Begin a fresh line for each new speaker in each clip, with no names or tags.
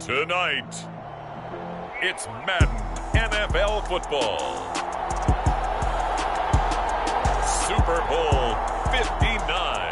Tonight, it's Madden NFL football. Super Bowl 59.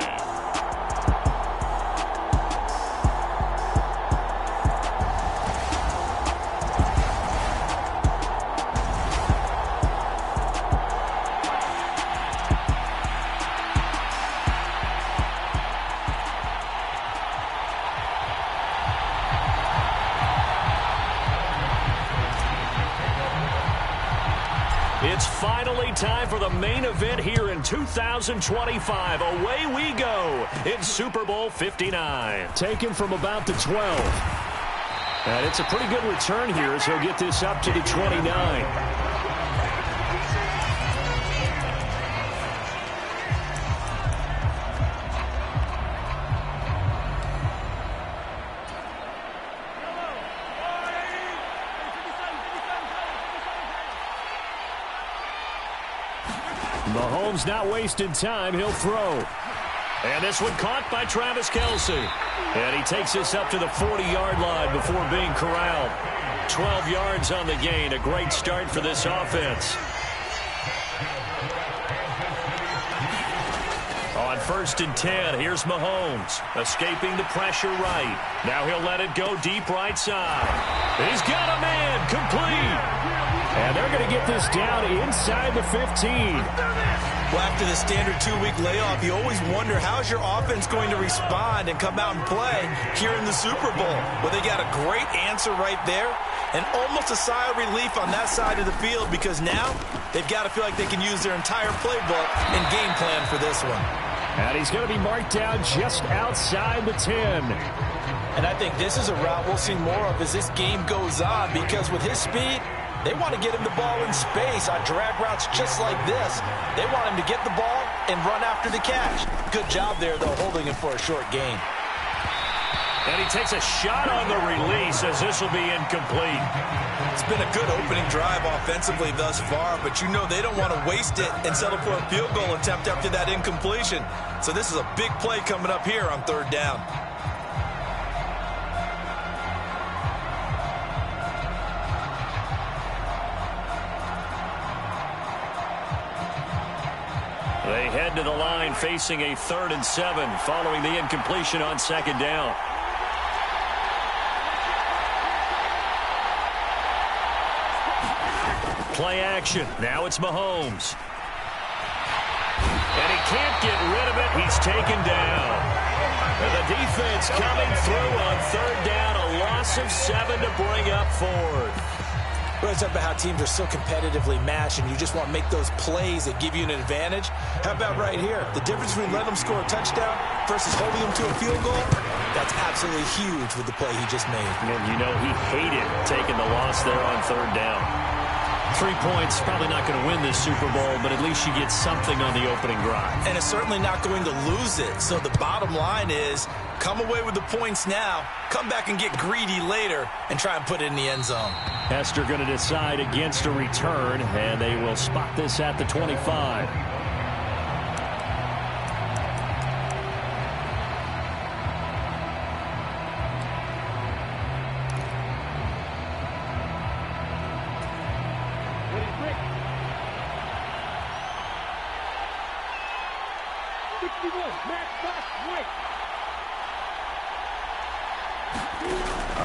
It's finally time for the main event here in 2025. Away we go in Super Bowl 59. Taken from about the 12. And it's a pretty good return here as he'll get this up to the 29. Mahomes not wasting time. He'll throw. And this one caught by Travis Kelce. And he takes this up to the 40-yard line before being corralled. 12 yards on the gain. A great start for this offense. On 1st and 10, here's Mahomes. Escaping the pressure right. Now he'll let it go deep right side. He's got a man. Complete. And they're going to get this down inside the 15.
Well, after the standard 2-week layoff, you always wonder how's your offense going to respond and come out and play here in the Super Bowl. Well, they got a great answer right there and almost a sigh of relief on that side of the field because now they've got to feel like they can use their entire playbook and game plan for this one.
And he's going to be marked down just outside the 10.
And I think this is a route we'll see more of as this game goes on because with his speed, they want to get him the ball in space on drag routes just like this. They want him to get the ball and run after the catch. Good job there, though, holding him for a short gain.
And he takes a shot on the release as this will be incomplete.
It's been a good opening drive offensively thus far, but you know they don't want to waste it and settle for a field goal attempt after that incompletion. So this is a big play coming up here on 3rd down.
They head to the line facing a 3rd and 7 following the incompletion on 2nd down. Play action. Now it's Mahomes. And he can't get rid of it. He's taken down. And the defense coming through on 3rd down. A loss of 7 to bring up 4th.
We're going to talk about how teams are so competitively matched and you just want to make those plays that give you an advantage. How about right here? The difference between letting them score a touchdown versus holding them to a field goal, that's absolutely huge with the play he just made.
And you know he hated taking the loss there on 3rd down. 3 points, probably not going to win this Super Bowl, but at least you get something on the opening drive.
And it's certainly not going to lose it. So the bottom line is, come away with the points now, come back and get greedy later, and try and put it in the end zone.
Hester going to decide against a return, and they will spot this at the 25.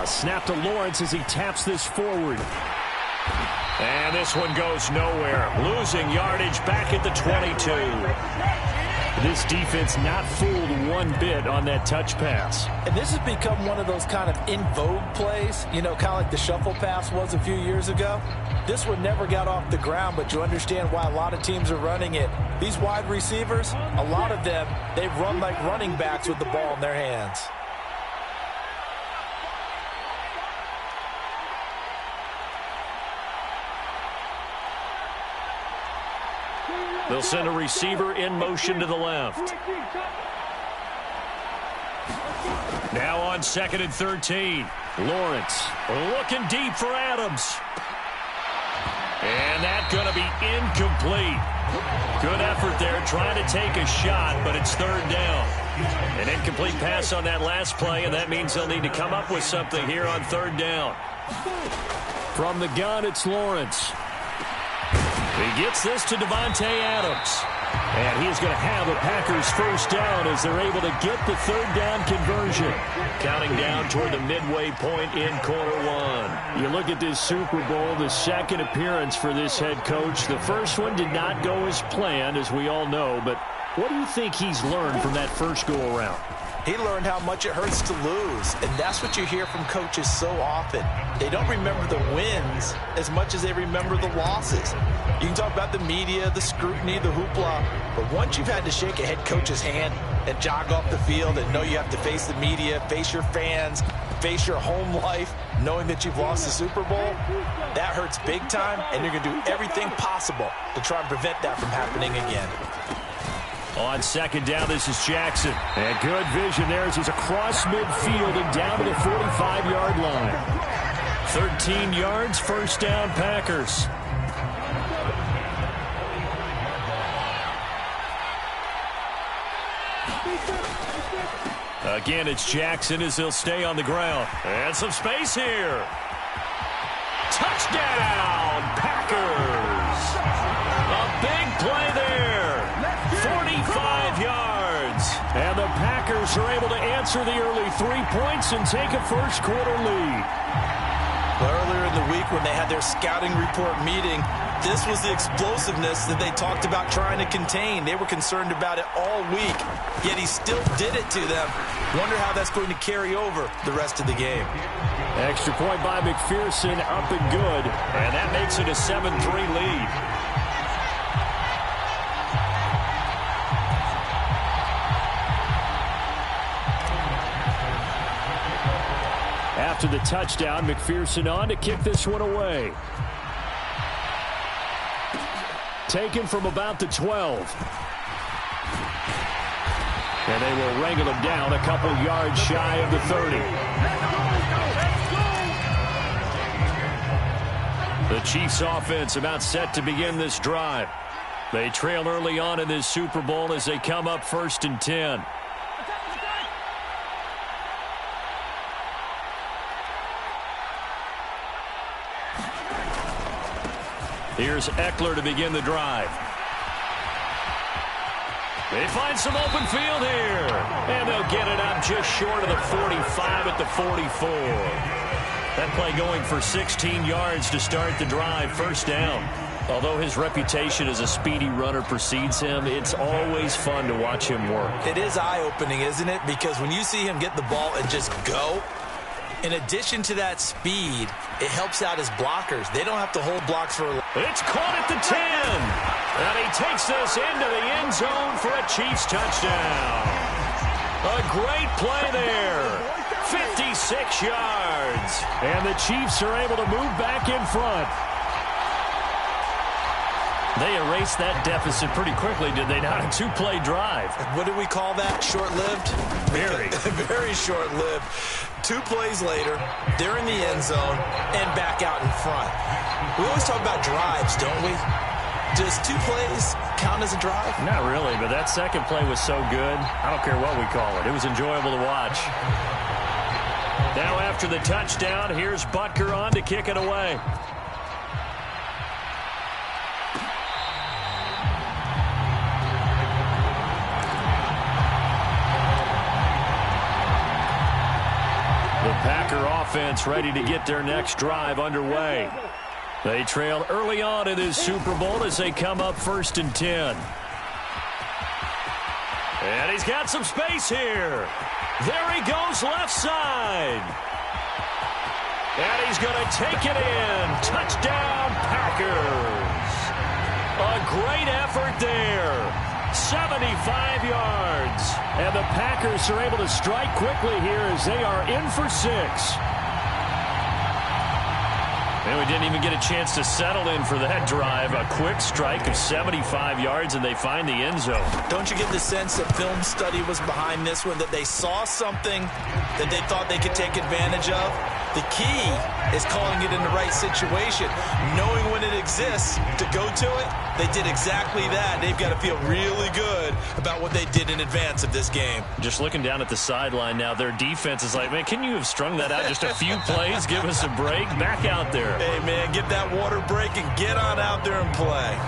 Snap to Lawrence as he taps this forward. And this one goes nowhere. Losing yardage back at the 22. This defense not fooled one bit on that touch pass.
And this has become one of those kind of in vogue plays, you know, kind of like the shuffle pass was a few years ago. This one never got off the ground, but you understand why a lot of teams are running it. These wide receivers, a lot of them, they run like running backs with the ball in their hands.
They'll send a receiver in motion to the left. Now on 2nd and 13. Lawrence looking deep for Adams. And that's going to be incomplete. Good effort there trying to take a shot, but it's 3rd down. An incomplete pass on that last play, and that means they'll need to come up with something here on third down. From the gun, it's Lawrence. He gets this to Davante Adams. And he's going to have the Packers first down as they're able to get the third down conversion. Counting down toward the midway point in quarter one. You look at this Super Bowl, the second appearance for this head coach. The first one did not go as planned, as we all know. But what do you think he's learned from that first go-around?
He learned how much it hurts to lose, and that's what you hear from coaches so often. They don't remember the wins as much as they remember the losses. You can talk about the media, the scrutiny, the hoopla, but once you've had to shake a head coach's hand and jog off the field and know you have to face the media, face your fans, face your home life, knowing that you've lost the Super Bowl, that hurts big time, and you're going to do everything possible to try and prevent that from happening again.
On second down, this is Jackson. And good vision there as he's across midfield and down to the 45-yard line. 13 yards, first down, Packers. Again, it's Jackson as he'll stay on the ground. And some space here. Touchdown, Packers. A big play there. 45 yards. And the Packers are able to answer the early 3 points and take a first quarter lead.
Well, earlier in the week when they had their scouting report meeting, this was the explosiveness that they talked about trying to contain. They were concerned about it all week, yet he still did it to them. Wonder how that's going to carry over the rest of the game.
Extra point by McPherson, up and good. And that makes it a 7-3 lead. After the touchdown, McPherson on to kick this one away. Taken from about the 12. And they will wrangle him down a couple yards shy of the 30. The Chiefs offense about set to begin this drive. They trail early on in this Super Bowl as they come up 1st and 10. Here's Eckler to begin the drive. They find some open field here. And they'll get it up just short of the 45 at the 44. That play going for 16 yards to start the drive, first down. Although his reputation as a speedy runner precedes him, it's always fun to watch him work.
It is eye-opening, isn't it? Because when you see him get the ball and just go, in addition to that speed, it helps out his blockers. They don't have to hold blocks for...
It's caught at the 10. And he takes this into the end zone for a Chiefs touchdown. A great play there. 56 yards. And the Chiefs are able to move back in front. They erased that deficit pretty quickly, did they not? A two-play drive.
What do we call that? Short-lived?
Very.
Very short-lived. 2 plays later, they're in the end zone and back out in front. We always talk about drives, don't we? Does 2 plays count as a drive?
Not really, but that second play was so good, I don't care what we call it. It was enjoyable to watch. Now after the touchdown, here's Butker on to kick it away. The Packer offense ready to get their next drive underway. They trail early on in this Super Bowl as they come up 1st and 10. And he's got some space here. There he goes left side. And he's going to take it in. Touchdown, Packers. A great effort there. 75 yards. And the Packers are able to strike quickly here as they are in for 6. And we didn't even get a chance to settle in for that drive. A quick strike of 75 yards, and they find the end zone.
Don't you get the sense that film study was behind this one, that they saw something that they thought they could take advantage of? The key is calling it in the right situation, knowing when it exists to go to it. They did exactly that. They've got to feel really good about what they did in advance of this game.
Just looking down at the sideline now, their defense is like, man, can you have strung that out just a few plays? Give us a break. Back out there.
Hey, man, get that water break and get on out there and play.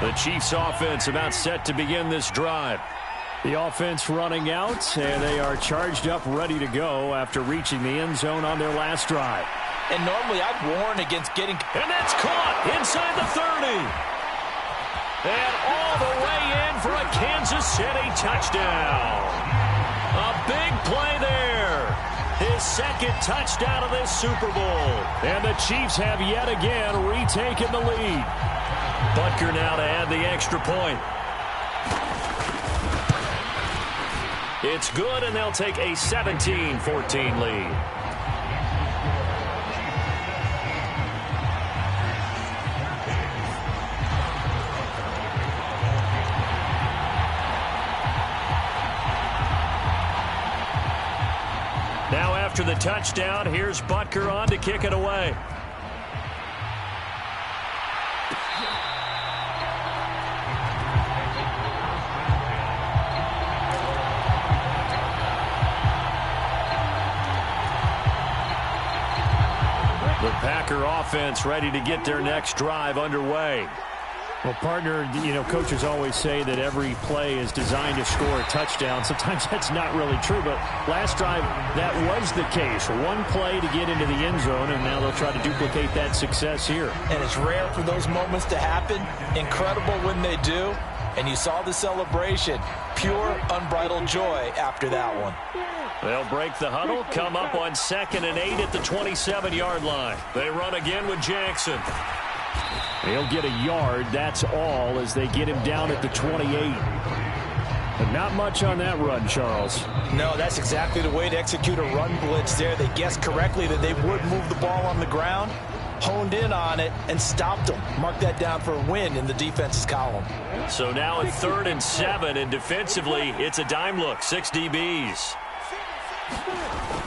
The Chiefs offense about set to begin this drive. The offense running out, and they are charged up, ready to go after reaching the end zone on their last drive.
And normally I'd warn against getting...
And that's caught inside the 30. And all the way in for a Kansas City touchdown. A big play there. His second touchdown of this Super Bowl. And the Chiefs have yet again retaken the lead. Butker now to add the extra point. It's good, and they'll take a 17-14 lead. Now after the touchdown, here's Butker on to kick it away. The Packer offense ready to get their next drive underway. Well, partner, coaches always say that every play is designed to score a touchdown. Sometimes that's not really true, but last drive, that was the case. One play to get into the end zone, and now they'll try to duplicate that success here.
And it's rare for those moments to happen. Incredible when they do. And you saw the celebration. Pure, unbridled joy after that one.
They'll break the huddle, come up on 2nd and 8 at the 27-yard line. They run again with Jackson. He'll get a yard, that's all, as they get him down at the 28. But not much on that run, Charles.
No, that's exactly the way to execute a run blitz there. They guessed correctly that they would move the ball on the ground, honed in on it, and stopped them. Mark that down for a win in the defense's column.
So now at 3rd and 7, and defensively, it's a dime look, 6 DBs.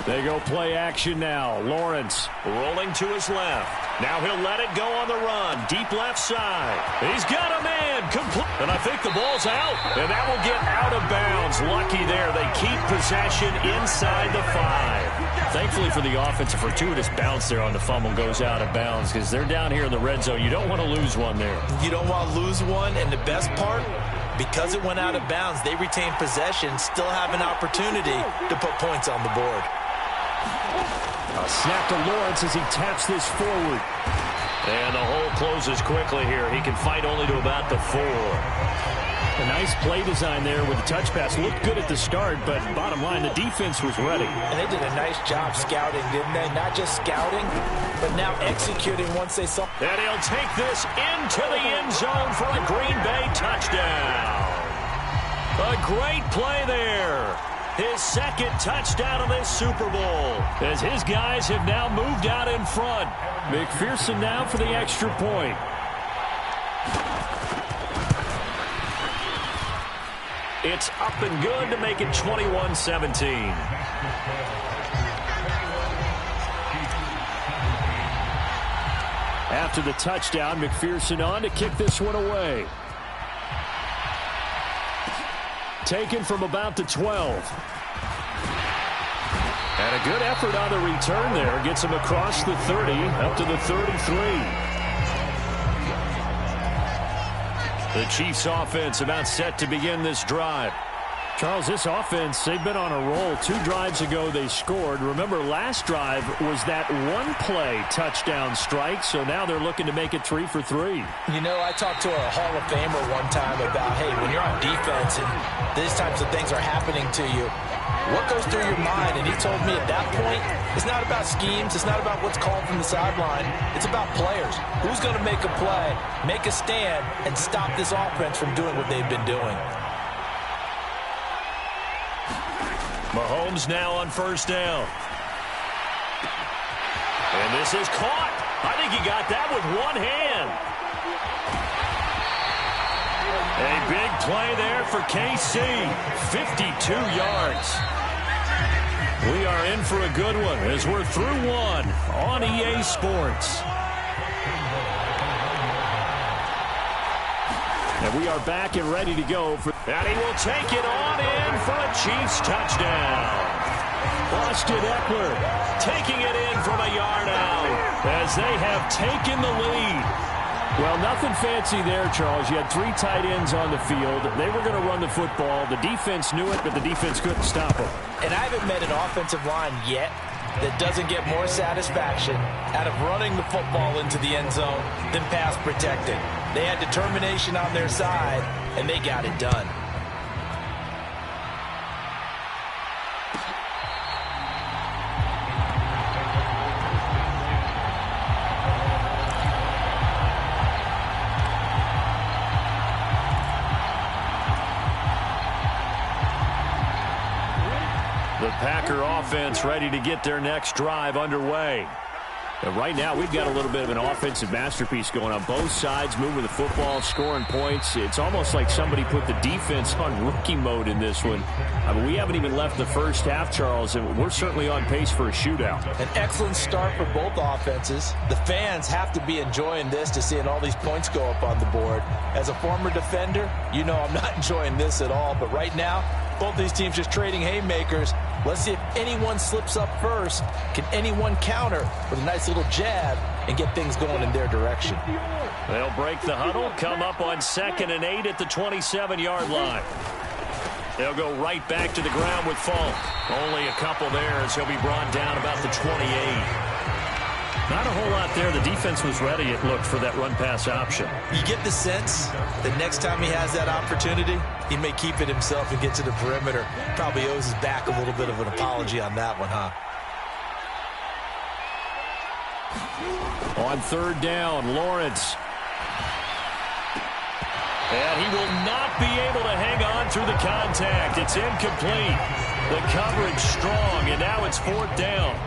They go play action now. Lawrence rolling to his left. Now he'll let it go on the run. Deep left side. He's got a man. Complete. And I think the ball's out. And that will get out of bounds. Lucky there. They keep possession inside the 5. Thankfully for the offense, a fortuitous bounce there on the fumble goes out of bounds because they're down here in the red zone. You don't want to lose one there.
You don't want to lose one. And the best part, because it went out of bounds, they retain possession, still have an opportunity to put points on the board.
A snap to Lawrence as he taps this forward. And the hole closes quickly here. He can fight only to about the 4. A nice play design there with the touch pass. Looked good at the start, but bottom line, the defense was ready.
And they did a nice job scouting, didn't they? Not just scouting, but now executing once they saw.
And he'll take this into the end zone for a Green Bay touchdown. A great play there. His second touchdown of this Super Bowl, as his guys have now moved out in front. McPherson now for the extra point. It's up and good to make it 21-17. After the touchdown, McPherson on to kick this one away. Taken from about the 12. And a good effort on the return there. Gets him across the 30, up to the 33. The Chiefs offense about set to begin this drive. Charles, this offense, they've been on a roll. 2 drives ago they scored. Remember, last drive was that one-play touchdown strike, so now they're looking to make it 3 for 3.
You know, I talked to a Hall of Famer one time about, hey, when you're on defense and these types of things are happening to you, what goes through your mind? And he told me at that point, it's not about schemes. It's not about what's called from the sideline. It's about players. Who's going to make a play, make a stand, and stop this offense from doing what they've been doing?
Mahomes now on first down. And this is caught. I think he got that with one hand. A big play there for KC. 52 yards. We are in for a good one as we're through one on EA Sports. And we are back and ready to go. And he will take it on in for a Chiefs touchdown. Austin Eckler taking it in from a yard out as they have taken the lead. Well, nothing fancy there, Charles. You had 3 tight ends on the field. They were going to run the football. The defense knew it, but the defense couldn't stop them.
And I haven't met an offensive line yet that doesn't get more satisfaction out of running the football into the end zone than pass protecting. They had determination on their side, and they got it done.
The Packer offense ready to get their next drive underway. And right now, we've got a little bit of an offensive masterpiece going on both sides, moving the football, scoring points. It's almost like somebody put the defense on rookie mode in this one. I mean, we haven't even left the first half, Charles, and we're certainly on pace for a shootout.
An excellent start for both offenses. The fans have to be enjoying this to seeing all these points go up on the board. As a former defender, you know I'm not enjoying this at all. But right now, both these teams just trading haymakers. Let's see if anyone slips up first. Can anyone counter with a nice little jab and get things going in their direction?
They'll break the huddle, come up on 2nd and 8 at the 27-yard line. They'll go right back to the ground with Falk. Only a couple there as he'll be brought down about the 28. Not a whole lot there. The defense was ready, it looked, for that run-pass option.
You get the sense that next time he has that opportunity, he may keep it himself and get to the perimeter. Probably owes his back a little bit of an apology on that one, huh?
On 3rd down, Lawrence. And he will not be able to hang on through the contact. It's incomplete. The coverage strong, and now it's 4th down.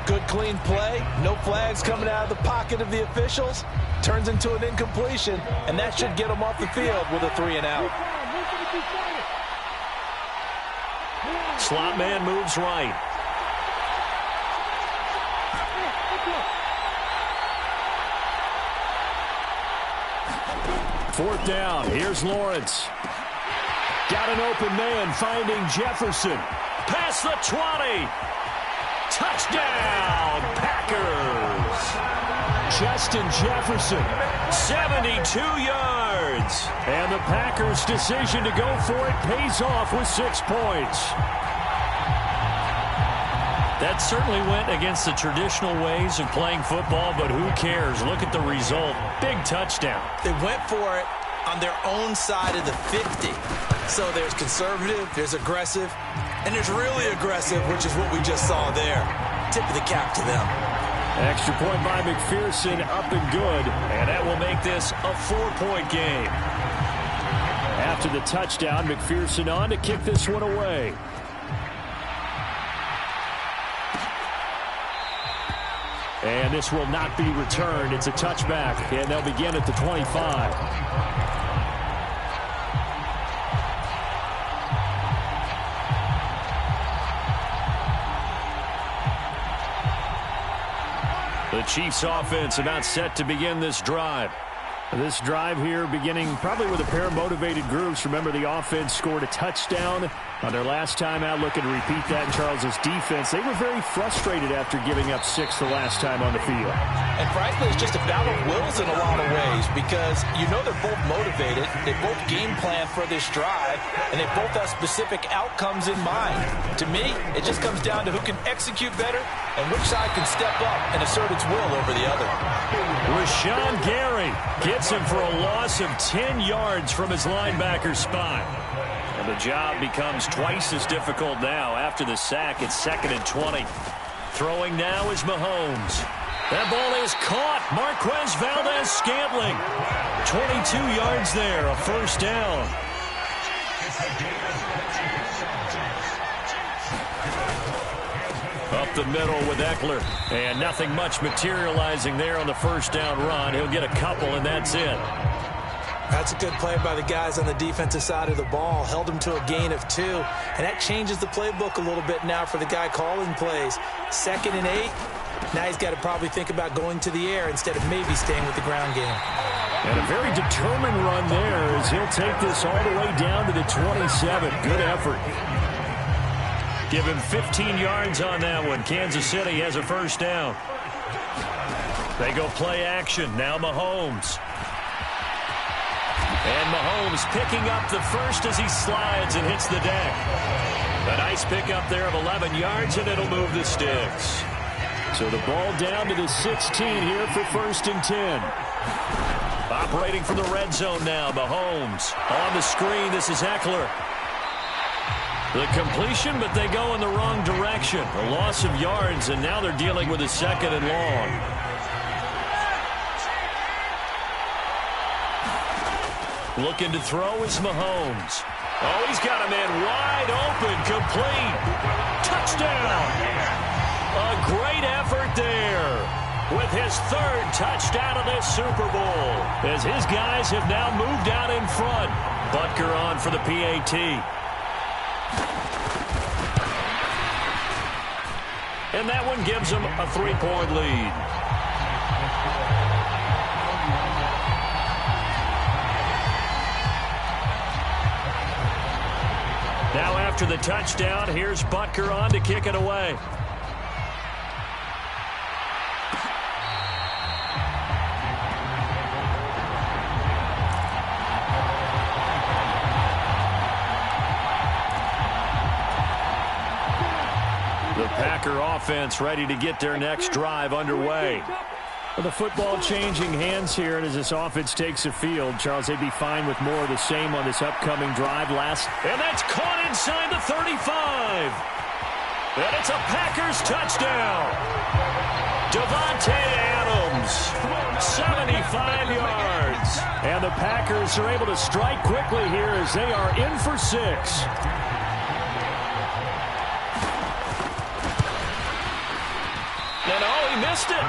Good, clean play. No flags coming out of the pocket of the officials. Turns into an incompletion, and that should get him off the field with a 3-and-out.
Slot man moves right. Fourth down. Here's Lawrence. Got an open man finding Jefferson. Past the 20. Touchdown, Packers. Justin Jefferson, 72 yards. And the Packers' decision to go for it pays off with 6 points. That certainly went against the traditional ways of playing football, but who cares? Look at the result. Big touchdown.
They went for it on their own side of the 50. So there's conservative, there's aggressive, and there's really aggressive, which is what we just saw there. Tip of the cap to them.
Extra point by McPherson, up and good, and that will make this a 4-point game. After the touchdown, McPherson on to kick this one away. And this will not be returned. It's a touchback, and they'll begin at the 25. The Chiefs offense about set to begin this drive. This drive here beginning probably with a pair of motivated groups. Remember, the offense scored a touchdown on their last time out. Looking to repeat that in Charles's defense. They were very frustrated after giving up 6 the last time on the field.
And frankly, it's just a battle of wills in a lot of ways because you know they're both motivated. They both game plan for this drive, and they both have specific outcomes in mind. To me, it just comes down to who can execute better and which side can step up and assert its will over the other.
Rashawn Gary gets him for a loss of 10 yards from his linebacker spot. And the job becomes twice as difficult now after the sack. It's 2nd and 20. Throwing now is Mahomes. That ball is caught. Marquez Valdez-Scantling. 22 yards there, a first down. Up the middle with Eckler. And nothing much materializing there on the first down run. He'll get a couple, and that's it.
That's a good play by the guys on the defensive side of the ball. Held them to a gain of 2. And that changes the playbook a little bit now for the guy calling plays. 2nd and 8. Now he's got to probably think about going to the air instead of maybe staying with the ground game.
And a very determined run there as he'll take this all the way down to the 27. Good effort. Give him 15 yards on that one. Kansas City has a first down. They go play action. Now Mahomes. And Mahomes picking up the first as he slides and hits the deck. A nice pickup there of 11 yards, and it'll move the sticks. So the ball down to the 16 here for 1st and 10. Operating from the red zone now, Mahomes. On the screen, this is Eckler. The completion, but they go in the wrong direction. A loss of yards, and now they're dealing with a 2nd and long. Looking to throw is Mahomes. Oh, he's got a man wide open, complete. Touchdown. A great effort there with his 3rd touchdown of this Super Bowl, as his guys have now moved out in front. Butker on for the PAT. And that one gives them a 3-point lead. Now after the touchdown, here's Butker on to kick it away. The Packer offense ready to get their next drive underway. Well, the football changing hands here, and as this offense takes the field, Charles, they'd be fine with more of the same on this upcoming drive. And that's caught inside the 35. And it's a Packers touchdown. Devontae Adams, 75 yards. And the Packers are able to strike quickly here as they are in for 6. Missed it.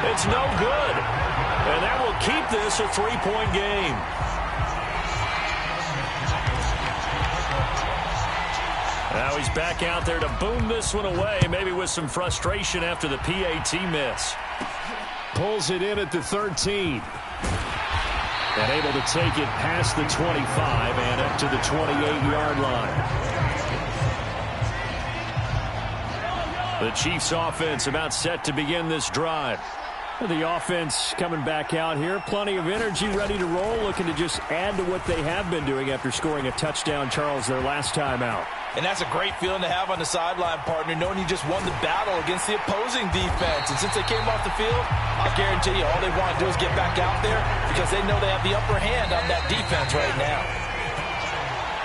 It's no good. And that will keep this a 3-point game. Now he's back out there to boom this one away, maybe with some frustration after the PAT miss. Pulls it in at the 13. And able to take it past the 25 and up to the 28-yard line. The Chiefs offense about set to begin this drive. The offense coming back out here. Plenty of energy, ready to roll, looking to just add to what they have been doing after scoring a touchdown, Charles, their last time out.
And that's a great feeling to have on the sideline, partner, knowing you just won the battle against the opposing defense. And since they came off the field, I'll guarantee you all they want to do is get back out there because they know they have the upper hand on that defense right now.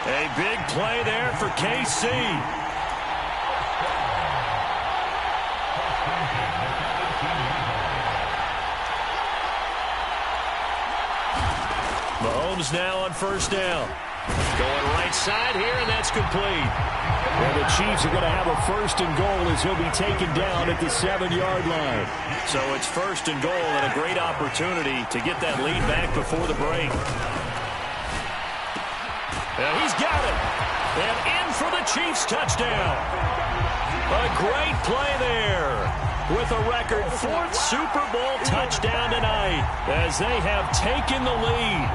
A big play there for KC. Mahomes now on first down. Going right side here, and that's complete. And the Chiefs are going to have a 1st and goal as he'll be taken down at the 7-yard line. So it's 1st and goal and a great opportunity to get that lead back before the break. And he's got it. And in for the Chiefs touchdown. A great play there with a record 4th Super Bowl touchdown tonight as they have taken the lead.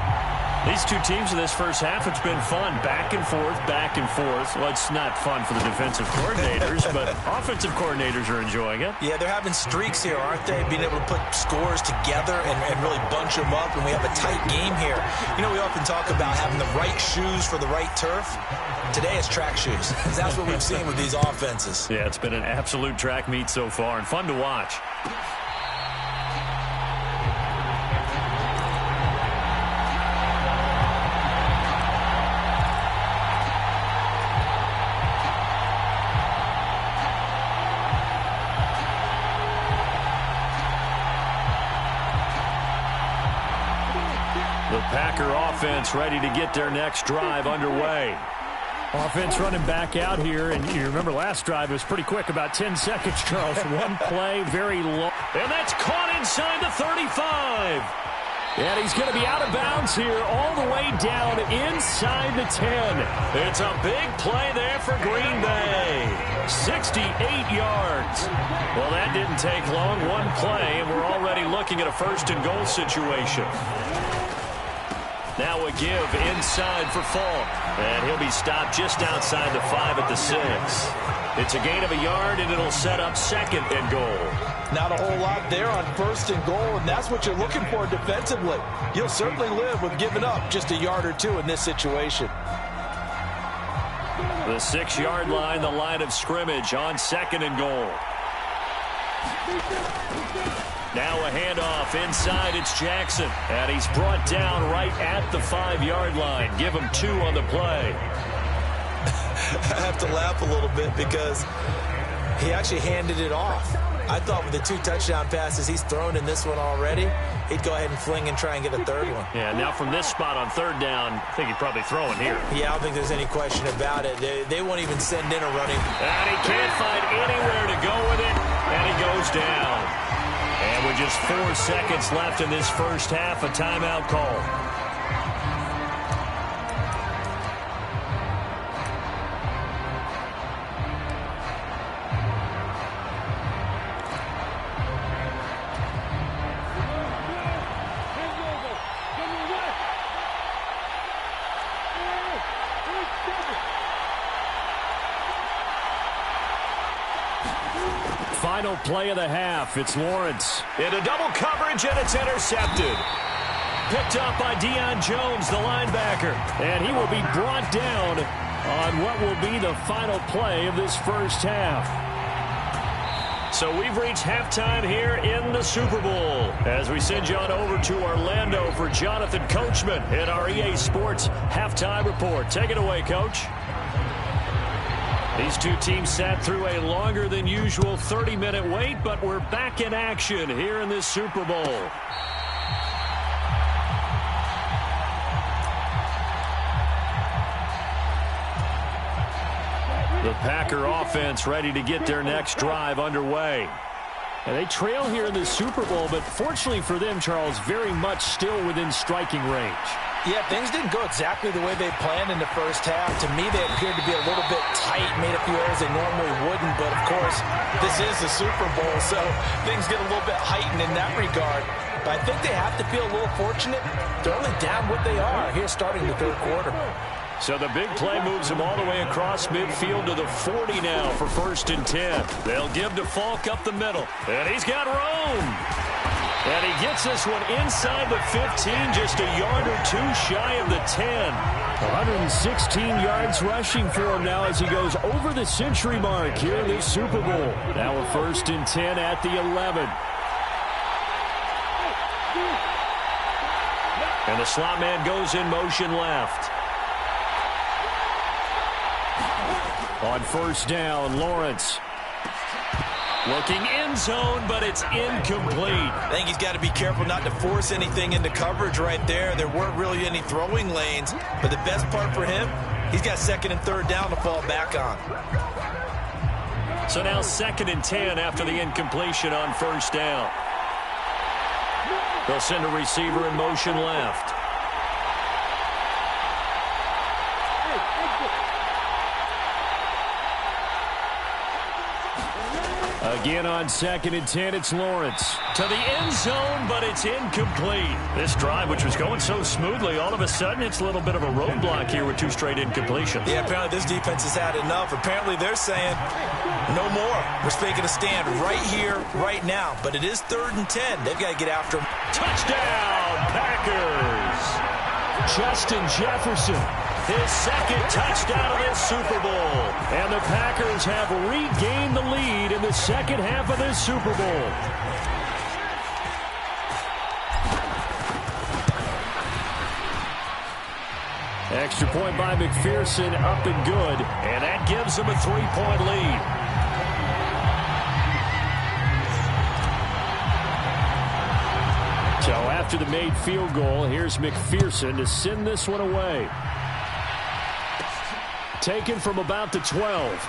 These two teams in this first half, it's been fun. Back and forth, back and forth. Well, it's not fun for the defensive coordinators, but offensive coordinators are enjoying it.
Yeah, they're having streaks here, aren't they? Being able to put scores together and really bunch them up, and we have a tight game here. You know, we often talk about having the right shoes for the right turf. Today it's track shoes. That's what we've seen with these offenses.
Yeah, it's been an absolute track meet so far and fun to watch. The Packer offense ready to get their next drive underway. Offense running back out here, and you remember last drive was pretty quick, about 10 seconds, Charles. One play, very low. And that's caught inside the 35. And he's going to be out of bounds here all the way down inside the 10. It's a big play there for Green Bay. 68 yards. Well, that didn't take long. One play, and we're already looking at a first-and-goal situation. Now a give inside for Falk. And he'll be stopped just outside the 5 at the 6. It's a gain of a yard, and it'll set up second and goal.
Not a whole lot there on first and goal, and that's what you're looking for defensively. You'll certainly live with giving up just a yard or two in this situation.
The 6-yard line, the line of scrimmage on second and goal. Now a handoff inside. It's Jackson. And he's brought down right at the 5-yard line. Give him 2 on the play.
I have to laugh a little bit because he actually handed it off. I thought with the 2 touchdown passes he's thrown in this one already, he'd go ahead and fling and try and get a third one.
Yeah, now from this spot on third down, I think he'd probably throw it here.
Yeah, I don't think there's any question about it. They won't even send in a running.
And he can't find anywhere to go with it, and he goes down. And with just 4 seconds left in this first half, a timeout call. Final play of the half. It's Lawrence. Into double coverage, and it's intercepted. Picked up by Deion Jones, the linebacker. And he will be brought down on what will be the final play of this first half. So we've reached halftime here in the Super Bowl as we send you on over to Orlando for Jonathan Coachman in our EA Sports Halftime Report. Take it away, Coach. These two teams sat through a longer than usual 30-minute wait, but we're back in action here in this Super Bowl. The Packer offense ready to get their next drive underway. And they trail here in the Super Bowl, but fortunately for them, Charles, very much still within striking range.
Yeah, things didn't go exactly the way they planned in the first half. To me, they appeared to be a little bit tight, made a few errors they normally wouldn't. But, of course, this is the Super Bowl, so things get a little bit heightened in that regard. But I think they have to feel a little fortunate. They're only down what they are here starting the third quarter.
So the big play moves him all the way across midfield to the 40 now for 1st and 10. They'll give to Falk up the middle. And he's got room. And he gets this one inside the 15, just a yard or 2 shy of the 10. 116 yards rushing for him now as he goes over the century mark here in this Super Bowl. Now a 1st and 10 at the 11. And the slot man goes in motion left. On 1st down, Lawrence. Looking end zone, but it's incomplete.
I think he's got to be careful not to force anything into coverage right there. There weren't really any throwing lanes, but the best part for him, he's got 2nd and 3rd down to fall back on.
So now 2nd and 10 after the incompletion on 1st down. They'll send a receiver in motion left. Again on 2nd and 10, it's Lawrence. To the end zone, but it's incomplete. This drive, which was going so smoothly, all of a sudden it's a little bit of a roadblock here with 2 straight incompletions.
Yeah, apparently this defense has had enough. Apparently they're saying, no more. We're making a stand right here, right now. But it is 3rd and 10. They've got to get after him.
Touchdown, Packers! Justin Jefferson. His 2nd touchdown of this Super Bowl. And the Packers have regained the lead in the 2nd half of this Super Bowl. Extra point by McPherson, up and good. And that gives them a 3-point lead. So after the made field goal, here's McPherson to send this one away. Taken from about the 12.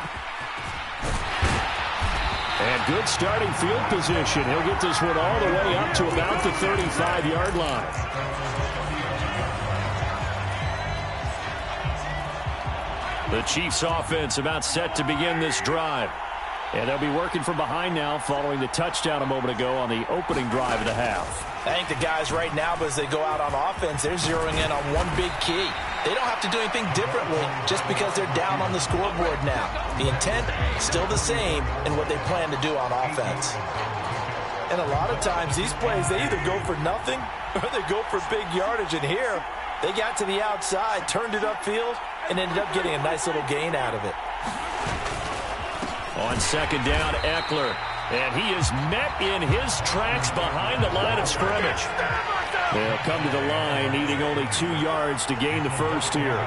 And good starting field position. He'll get this one all the way up to about the 35-yard line. The Chiefs offense about set to begin this drive. And they'll be working from behind now following the touchdown a moment ago on the opening drive of the half.
I think the guys right now, as they go out on offense, they're zeroing in on one big key. They don't have to do anything differently just because they're down on the scoreboard now. The intent, still the same in what they plan to do on offense. And a lot of times, these plays, they either go for nothing or they go for big yardage. And here, they got to the outside, turned it upfield, and ended up getting a nice little gain out of it.
On second down, Eckler. And he is met in his tracks behind the line of scrimmage. They'll come to the line, needing only 2 yards to gain the first here.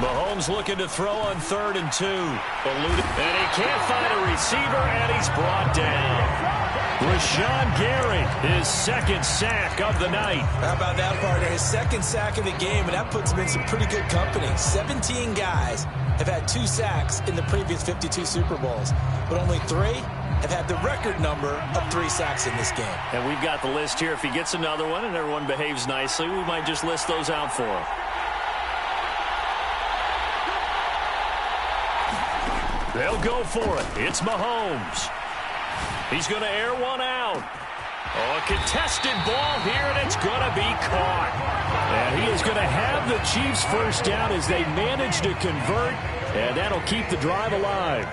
Mahomes looking to throw on 3rd and 2. And he can't find a receiver, and he's brought down. Rashawn Gary, his 2nd sack of the night.
How about that, partner? His 2nd sack of the game, and that puts him in some pretty good company. 17 guys have had 2 sacks in the previous 52 Super Bowls, but only 3 have had the record number of 3 sacks in this game.
And we've got the list here. If he gets another one and everyone behaves nicely, we might just list those out for him. They'll go for it. It's Mahomes. He's going to air one out. Oh, a contested ball here, and it's going to be caught. And he is going to have the Chiefs first down as they manage to convert, and that'll keep the drive alive.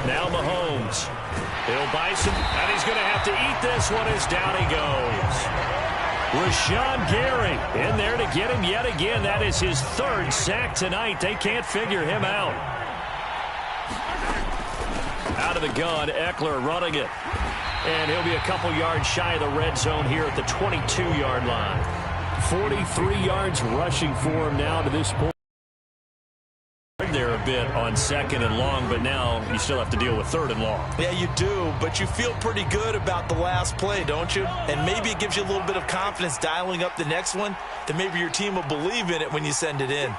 Now Mahomes. He'll buy some, and he's going to have to eat this one as down he goes. Rashawn Gary in there to get him yet again. That is his 3rd sack tonight. They can't figure him out. Out of the gun, Eckler running it. And he'll be a couple yards shy of the red zone here at the 22-yard line. 43 yards rushing for him now to this point. There a bit on 2nd and long, but now you still have to deal with 3rd and long.
Yeah, you do, but you feel pretty good about the last play, don't you? And maybe it gives you a little bit of confidence dialing up the next one, that maybe your team will believe in it when you send it in.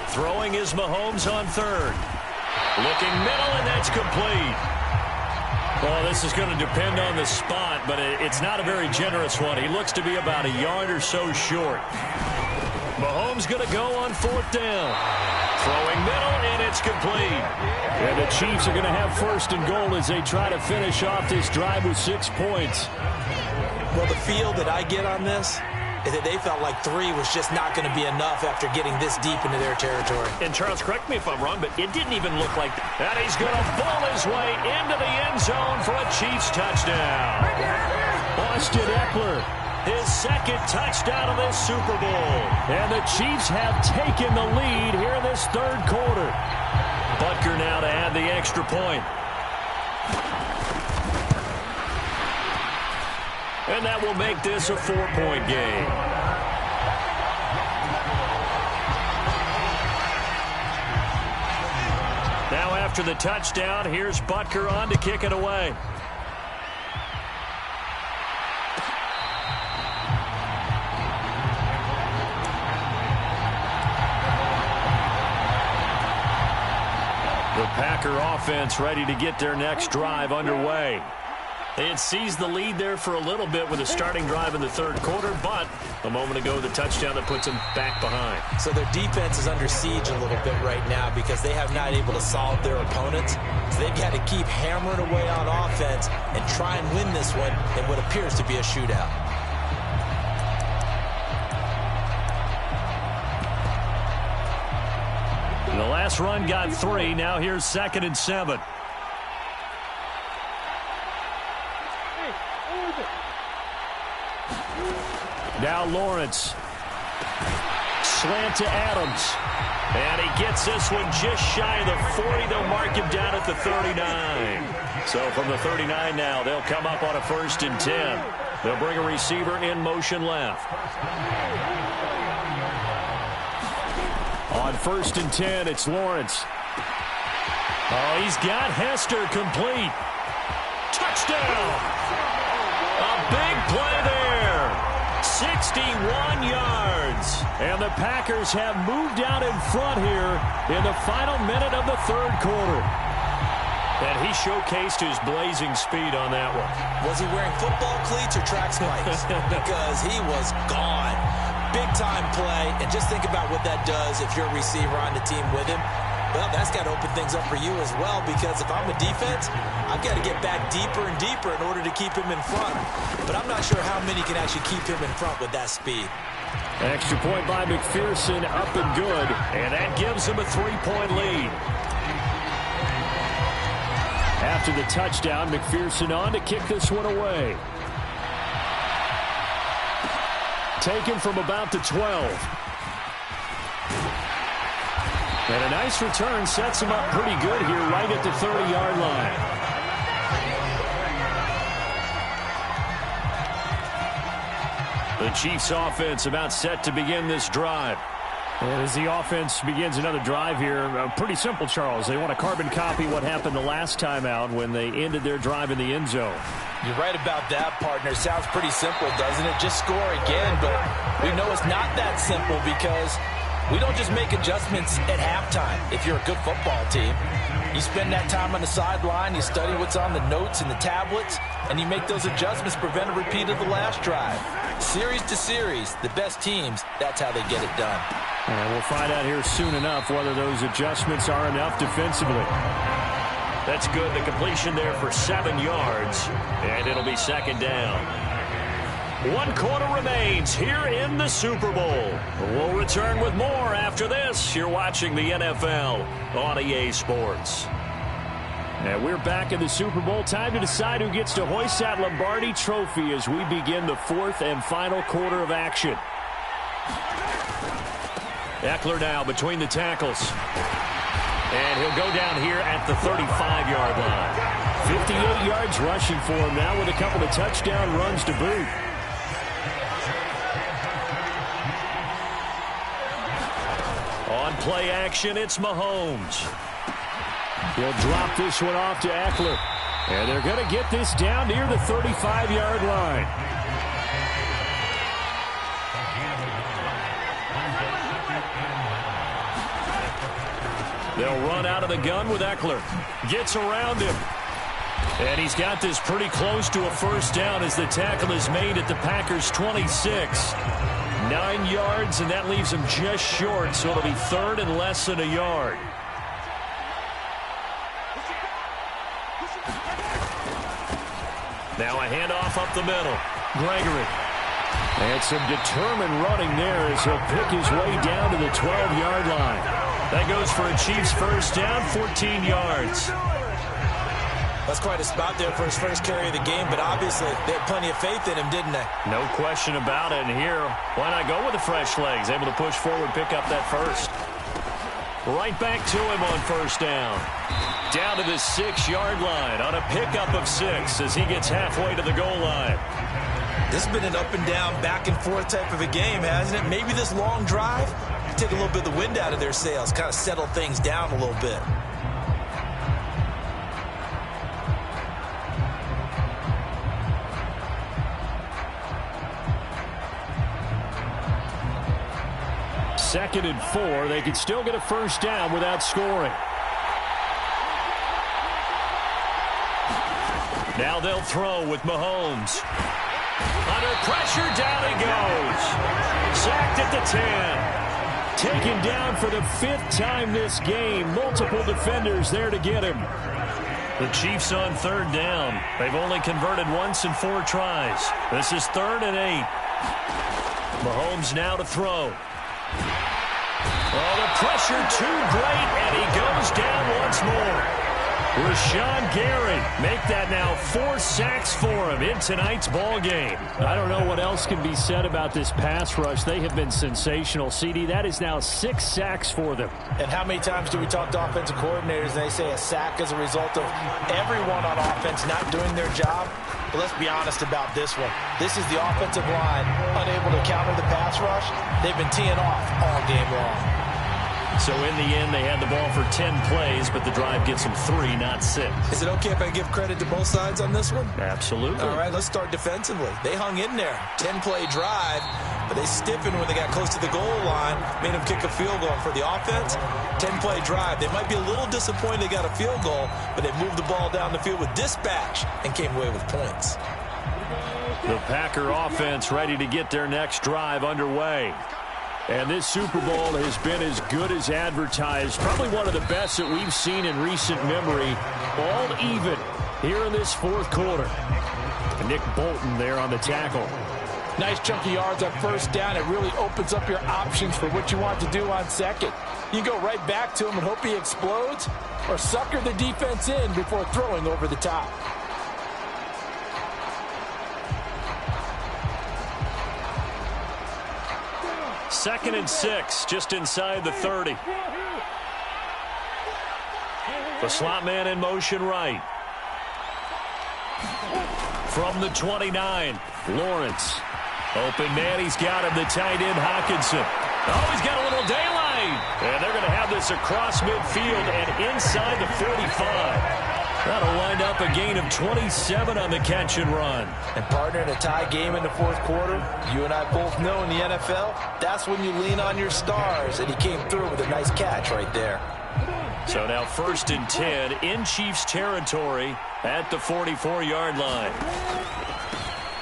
Throwing is Mahomes on 3rd. Looking middle, and that's complete. Well, this is going to depend on the spot, but it's not a very generous one. He looks to be about a yard or so short. Mahomes going to go on 4th down. Throwing middle, and it's complete. And the Chiefs are going to have 1st and goal as they try to finish off this drive with 6 points.
Well, the feel that I get on this is that they felt like 3 was just not going to be enough after getting this deep into their territory.
And Charles, correct me if I'm wrong, but it didn't even look like that. And he's going to ball his way into the end zone for a Chiefs touchdown. Austin Eckler, his 2nd touchdown of this Super Bowl. And the Chiefs have taken the lead here in this 3rd quarter. Butker now to add the extra point. And that will make this a 4-point game. Now after the touchdown, here's Butker on to kick it away. The Packer offense ready to get their next drive underway. They had seized the lead there for a little bit with a starting drive in the 3rd quarter, but a moment ago, the touchdown that puts them back behind.
So their defense is under siege a little bit right now because they have not able to solve their opponents. So they've got to keep hammering away on offense and try and win this one in what appears to be a shootout.
And the last run got 3. Now here's 2nd and 7. Now Lawrence. Slant to Adams. And he gets this one just shy of the 40. They'll mark him down at the 39. So from the 39 now, they'll come up on a 1st and 10. They'll bring a receiver in motion left. On 1st and 10, it's Lawrence. Oh, he's got Hester complete. Touchdown! A big play there. 61 yards. And the Packers have moved out in front here in the final minute of the third quarter. And he showcased his blazing speed on that one.
Was he wearing football cleats or track spikes? Because he was gone. Big-time play. And just think about what that does if you're a receiver on the team with him. Well, that's got to open things up for you as well, because if I'm a defense, I've got to get back deeper and deeper in order to keep him in front. But I'm not sure how many can actually keep him in front with that speed.
An extra point by McPherson, up and good, and that gives him a 3-point lead. After the touchdown, McPherson on to kick this one away. Taken from about the 12. And a nice return sets him up pretty good here right at the 30-yard line. The Chiefs offense about set to begin this drive. And as the offense begins another drive here, pretty simple, Charles. They want to carbon copy what happened the last time out when they ended their drive in the end zone.
You're right about that, partner. Sounds pretty simple, doesn't it? Just score again, but we know it's not that simple because we don't just make adjustments at halftime. If you're a good football team, you spend that time on the sideline, you study what's on the notes and the tablets, and you make those adjustments, prevent a repeat of the last drive. Series to series, the best teams, that's how they get it done.
And we'll find out here soon enough whether those adjustments are enough defensively. That's good. The completion there for 7 yards, and it'll be second down. 1 quarter remains here in the Super Bowl. We'll return with more after this. You're watching the NFL on EA Sports. And we're back in the Super Bowl. Time to decide who gets to hoist that Lombardi trophy as we begin the fourth and final quarter of action. Eckler now between the tackles. And he'll go down here at the 35-yard line. 58 yards rushing for him now with a couple of touchdown runs to boot. On play action, it's Mahomes. He'll drop this one off to Eckler. And they're going to get this down near the 35-yard line. They'll run out of the gun with Eckler. Gets around him. And he's got this pretty close to a first down as the tackle is made at the Packers' 26. 9 yards, and that leaves him just short, so it'll be third and less than a yard. Now a handoff up the middle. Gregory. And some determined running there as he'll pick his way down to the 12-yard line. That goes for a Chiefs first down, 14 yards.
That's quite a spot there for his first carry of the game, but obviously they had plenty of faith in him, didn't they?
No question about it. And here, why not go with the fresh legs? Able to push forward, pick up that first. Right back to him on first down. Down to the 6-yard line on a pickup of 6 as he gets halfway to the goal line.
This has been an up and down, back and forth type of a game, hasn't it? Maybe this long drive, take a little bit of the wind out of their sails, kind of settle things down a little bit.
Second and 4. They could still get a first down without scoring. Now they'll throw with Mahomes. Under pressure, down he goes. Sacked at the 10. Taken down for the 5th time this game. Multiple defenders there to get him. The Chiefs on third down. They've only converted once in 4 tries. This is 3rd and 8. Mahomes now to throw. Oh, the pressure too great, and he goes down once more. Rashawn Gary make that now 4 sacks for him in tonight's ball game. I don't know what else can be said about this pass rush. They have been sensational, CD. That is now 6 sacks for them.
And how many times do we talk to offensive coordinators and they say a sack is a result of everyone on offense not doing their job? But let's be honest about this one. This is the offensive line unable to counter the pass rush. They've been teeing off all game long.
So in the end, they had the ball for 10 plays, but the drive gets them 3, not 6.
Is it okay if I give credit to both sides on this one?
Absolutely.
All right, let's start defensively. They hung in there. 10-play drive. but they stiffened when they got close to the goal line, made them kick a field goal. For the offense, 10-play drive. They might be a little disappointed they got a field goal, but they moved the ball down the field with dispatch and came away with points.
The Packer offense ready to get their next drive underway. And this Super Bowl has been as good as advertised. Probably one of the best that we've seen in recent memory. All even here in this fourth quarter. Nick Bolton there on the tackle.
Nice chunky yards on first down. It really opens up your options for what you want to do on second. You go right back to him and hope he explodes, or sucker the defense in before throwing over the top.
Second and 6, just inside the 30. The slot man in motion right. From the 29, Lawrence. Open man, he's got him, the tight end, Hockenson. Oh, he's got a little daylight. And they're going to have this across midfield and inside the 45. That'll wind up a gain of 27 on the catch and run.
And partner, in a tie game in the fourth quarter, you and I both know in the NFL, that's when you lean on your stars. And he came through with a nice catch right there.
So now 1st and 10 in Chiefs territory at the 44-yard line.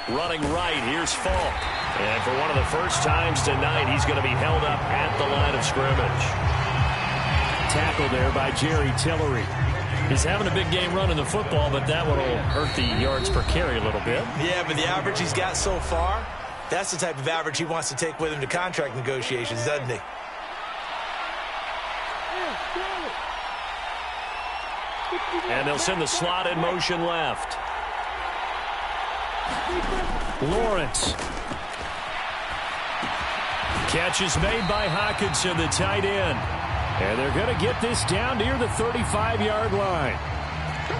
Running right, here's Falk. And for one of the first times tonight, he's going to be held up at the line of scrimmage. Tackle there by Jerry Tillery. He's having a big game running the football, but that one will hurt the yards per carry a little bit.
Yeah, but the average he's got so far, that's the type of average he wants to take with him to contract negotiations, doesn't he?
And they'll send the slot in motion left. Lawrence. Catch is made by Hockenson, the tight end. And they're going to get this down near the 35-yard line.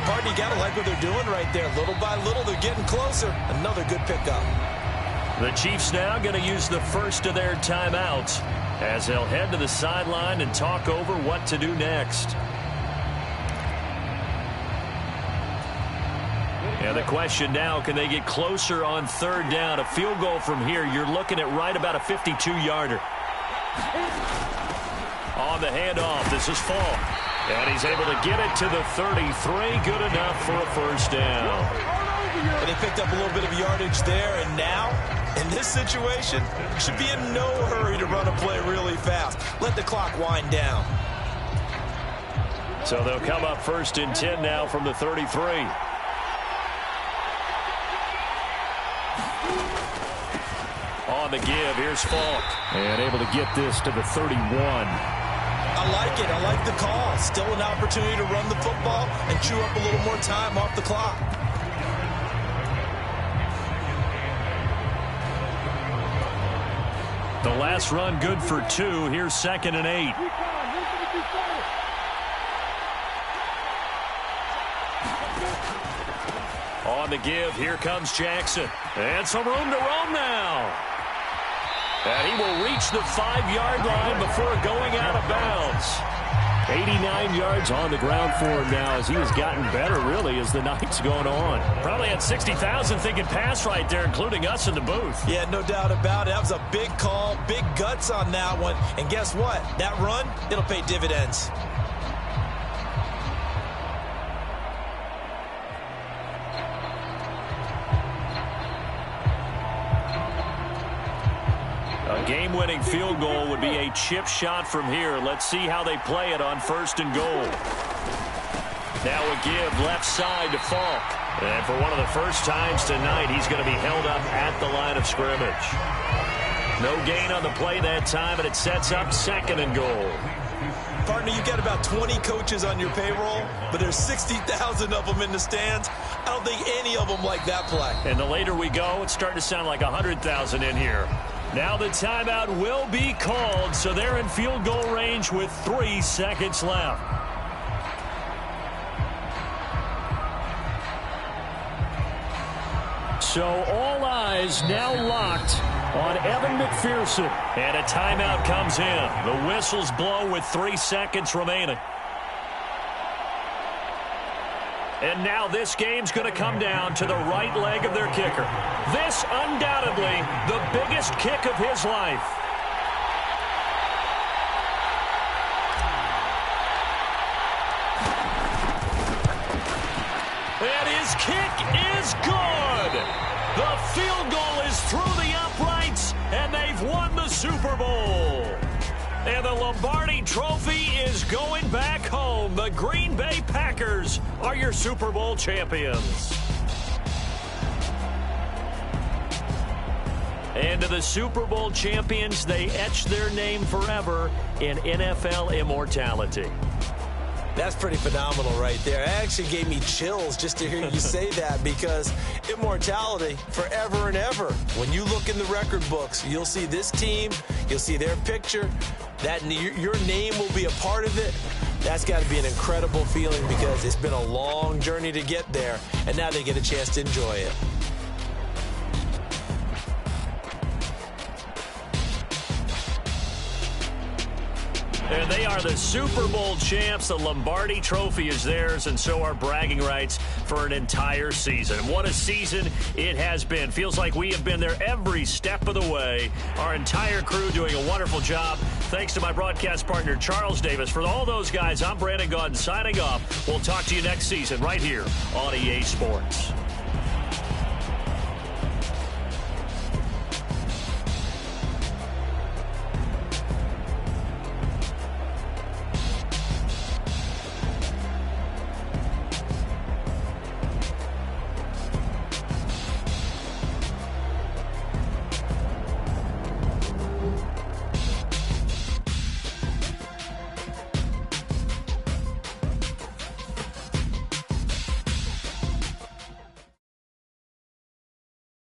Partner, you got to like what they're doing right there. Little by little, they're getting closer. Another good pickup.
The Chiefs now going to use the first of their timeouts as they'll head to the sideline and talk over what to do next. And the question now, can they get closer on third down? A field goal from here, you're looking at right about a 52-yarder. On the handoff, this is Falk. And he's able to get it to the 33. Good enough for a first down.
And they picked up a little bit of yardage there, and now, in this situation, should be in no hurry to run a play really fast. Let the clock wind down.
So they'll come up 1st and 10 now from the 33. On the give, here's Falk. And able to get this to the 31.
I like it. I like the call. Still an opportunity to run the football and chew up a little more time off the clock.
The last run good for 2. Here's 2nd and 8. On the give, here comes Jackson. And some room to roam now. And he will reach the 5-yard line before going out of bounds. 89 yards on the ground for him now as he has gotten better, really, as the night's going on. Probably had 60,000 thinking pass right there, including us in the booth.
Yeah, no doubt about it. That was a big call, big guts on that one. And guess what? That run, it'll pay dividends.
Game-winning field goal would be a chip shot from here. Let's see how they play it on 1st and goal. Now a give left side to Falk. And for one of the first times tonight, he's going to be held up at the line of scrimmage. No gain on the play that time, and it sets up 2nd and goal.
Partner, you got about 20 coaches on your payroll, but there's 60,000 of them in the stands. I don't think any of them like that play.
And the later we go, it's starting to sound like 100,000 in here. Now the timeout will be called, so they're in field goal range with 3 seconds left. So all eyes now locked on Evan McPherson. And a timeout comes in. The whistles blow with 3 seconds remaining. And now this game's going to come down to the right leg of their kicker. This, undoubtedly, the biggest kick of his life. And his kick is good. The field goal is through the uprights, and they've won the Super Bowl. And the Lombardi Trophy is going back home. The Green Bay Packers are your Super Bowl champions. And to the Super Bowl champions, they etch their name forever in NFL immortality.
That's pretty phenomenal right there. It actually gave me chills just to hear you say that, because immortality forever and ever. When you look in the record books, you'll see this team, you'll see their picture, that your name will be a part of it. That's got to be an incredible feeling, because it's been a long journey to get there, and now they get a chance to enjoy it.
And they are the Super Bowl champs. The Lombardi Trophy is theirs, and so are bragging rights for an entire season. What a season it has been. Feels like we have been there every step of the way. Our entire crew doing a wonderful job. Thanks to my broadcast partner, Charles Davis. For all those guys, I'm Brandon Gaudin signing off. We'll talk to you next season right here on EA Sports.